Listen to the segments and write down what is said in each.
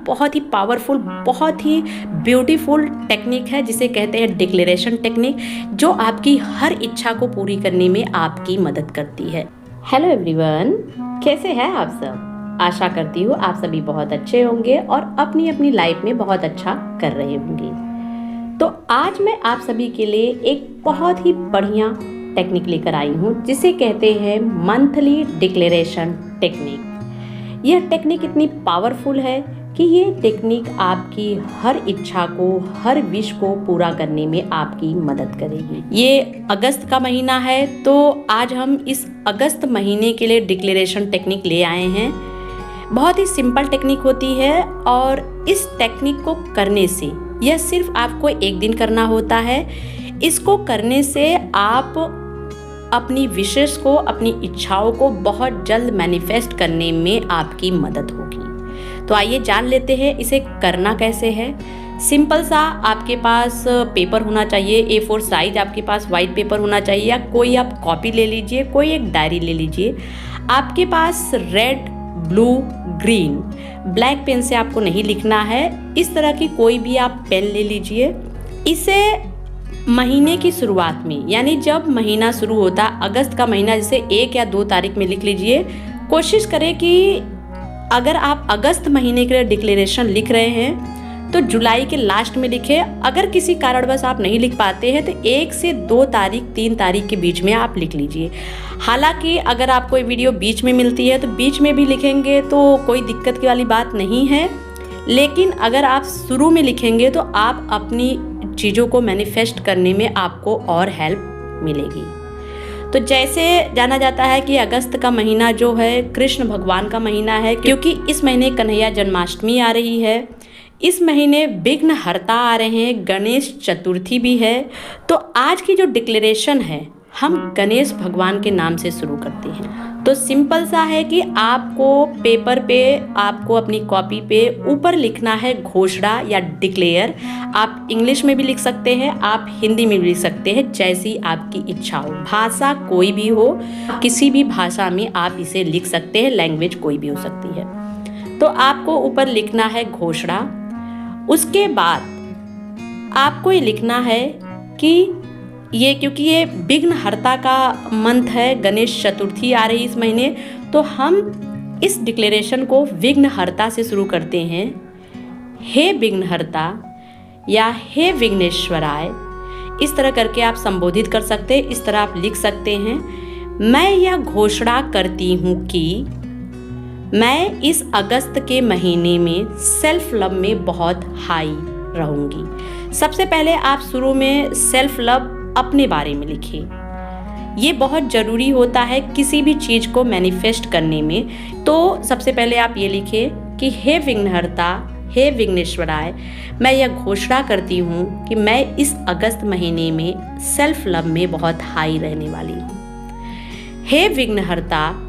बहुत ही पावरफुल, बहुत ही beautiful technique है जिसे कहते हैं डिक्लेरेशन टेक्निक, जो आपकी हर इच्छा को पूरी करने में आपकी मदद करती है। हेलो एवरीवन, कैसे हैं आप सब? आशा करती हूँ आप सभी बहुत अच्छे होंगे और अपनी अपनी लाइफ में बहुत अच्छा कर रहे होंगे। तो आज मैं आप सभी के लिए एक बहुत ही बढ़िया टेक्निक लेकर आई हूँ जिसे कहते हैं मंथली डिक्लेरेशन टेक्निक। यह टेक्निक इतनी पावरफुल है कि ये टेक्निक आपकी हर इच्छा को, हर विश को पूरा करने में आपकी मदद करेगी। ये अगस्त का महीना है, तो आज हम इस अगस्त महीने के लिए डिक्लेरेशन टेक्निक ले आए हैं। बहुत ही सिंपल टेक्निक होती है और इस टेक्निक को करने से, यह सिर्फ आपको एक दिन करना होता है। इसको करने से आप अपनी विशेष को, अपनी इच्छाओं को बहुत जल्द मैनिफेस्ट करने में आपकी मदद होगी। तो आइए जान लेते हैं इसे करना कैसे है। सिंपल सा आपके पास पेपर होना चाहिए, A4 साइज आपके पास वाइट पेपर होना चाहिए, या कोई आप कॉपी ले लीजिए, कोई एक डायरी ले लीजिए। आपके पास red, blue, green, black pen से आपको नहीं लिखना है, इस तरह की कोई भी आप पेन ले लीजिए। इसे महीने की शुरुआत में, यानी जब महीना शुरू होता, अगस्त का महीना, जैसे 1 या 2 तारीख में लिख लीजिए। कोशिश करें कि अगर आप अगस्त महीने के लिए डिक्लेरेशन लिख रहे हैं तो जुलाई के लास्ट में लिखें। अगर किसी कारणवश आप नहीं लिख पाते हैं तो 1 से 2 तारीख, 3 तारीख के बीच में आप लिख लीजिए। हालांकि अगर आपको ये वीडियो बीच में मिलती है तो बीच में भी लिखेंगे तो कोई दिक्कत की वाली बात नहीं है, लेकिन अगर आप शुरू में लिखेंगे तो आप अपनी चीज़ों को मैनिफेस्ट करने में आपको और हेल्प मिलेगी। तो जैसे जाना जाता है कि अगस्त का महीना जो है कृष्ण भगवान का महीना है, क्योंकि इस महीने कन्हैया जन्माष्टमी आ रही है। इस महीने विघ्नहर्ता आ रहे हैं, गणेश चतुर्थी भी है। तो आज की जो डिक्लेरेशन है हम गणेश भगवान के नाम से शुरू करते हैं। तो सिंपल सा है कि आपको पेपर पे, आपको अपनी कॉपी पे ऊपर लिखना है घोषणा या डिक्लेयर। आप इंग्लिश में भी लिख सकते हैं, आप हिंदी में भी लिख सकते हैं, जैसी आपकी इच्छा हो। भाषा कोई भी हो, किसी भी भाषा में आप इसे लिख सकते हैं, लैंग्वेज कोई भी हो सकती है। तो आपको ऊपर लिखना है घोषणा। उसके बाद आपको ये लिखना है कि ये, क्योंकि ये विघ्नहर्ता का मंथ है, गणेश चतुर्थी आ रही इस महीने, तो हम इस डिक्लेरेशन को विघ्नहर्ता से शुरू करते हैं। हे विघ्नहर्ता या हे विघ्नेश्वराय, इस तरह करके आप संबोधित कर सकते हैं। इस तरह आप लिख सकते हैं, मैं यह घोषणा करती हूँ कि मैं इस अगस्त के महीने में सेल्फ लव में बहुत हाई रहूँगी। सबसे पहले आप शुरू में सेल्फ लव अपने बारे में लिखिए। ये बहुत ज़रूरी होता है किसी भी चीज़ को मैनिफेस्ट करने में। तो सबसे पहले आप ये लिखिए कि हे विघ्नहर्ता, हे विघ्नेश्वराय, मैं यह घोषणा करती हूँ कि मैं इस अगस्त महीने में सेल्फ लव में बहुत हाई रहने वाली हूँ। हे विघ्नहर्ता,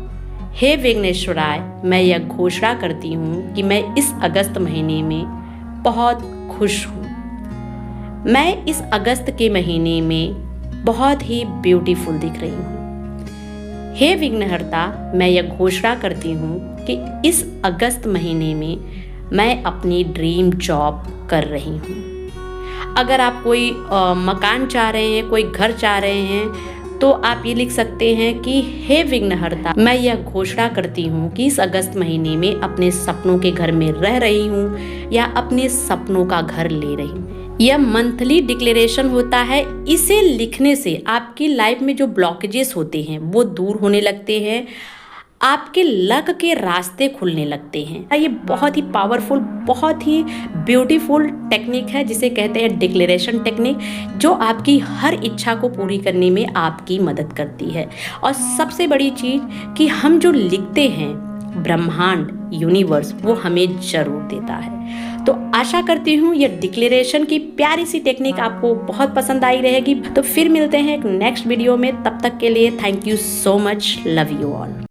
हे विघ्नेश्वराय, मैं यह घोषणा करती हूँ कि मैं इस अगस्त महीने में बहुत खुश हूँ। मैं इस अगस्त के महीने में बहुत ही ब्यूटीफुल दिख रही हूँ। हे विघ्नहर्ता, मैं यह घोषणा करती हूँ कि इस अगस्त महीने में मैं अपनी ड्रीम जॉब कर रही हूँ। अगर आप कोई मकान चाह रहे हैं, कोई घर चाह रहे हैं, तो आप ये लिख सकते हैं कि हे विघ्नहर्ता, मैं यह घोषणा करती हूँ कि इस अगस्त महीने में अपने सपनों के घर में रह रही हूँ या अपने सपनों का घर ले रही हूँ। यह मंथली डिक्लेरेशन होता है। इसे लिखने से आपकी लाइफ में जो ब्लॉकेजेस होते हैं वो दूर होने लगते हैं, आपके लक के रास्ते खुलने लगते हैं। ये बहुत ही पावरफुल, बहुत ही ब्यूटीफुल टेक्निक है जिसे कहते हैं डिक्लेरेशन टेक्निक, जो आपकी हर इच्छा को पूरी करने में आपकी मदद करती है। और सबसे बड़ी चीज़ कि हम जो लिखते हैं, ब्रह्मांड, यूनिवर्स, वो हमें जरूर देता है। तो आशा करती हूँ ये डिक्लेरेशन की प्यारी सी टेक्निक आपको बहुत पसंद आई रहेगी। तो फिर मिलते हैं एक नेक्स्ट वीडियो में, तब तक के लिए thank you so much, love you all.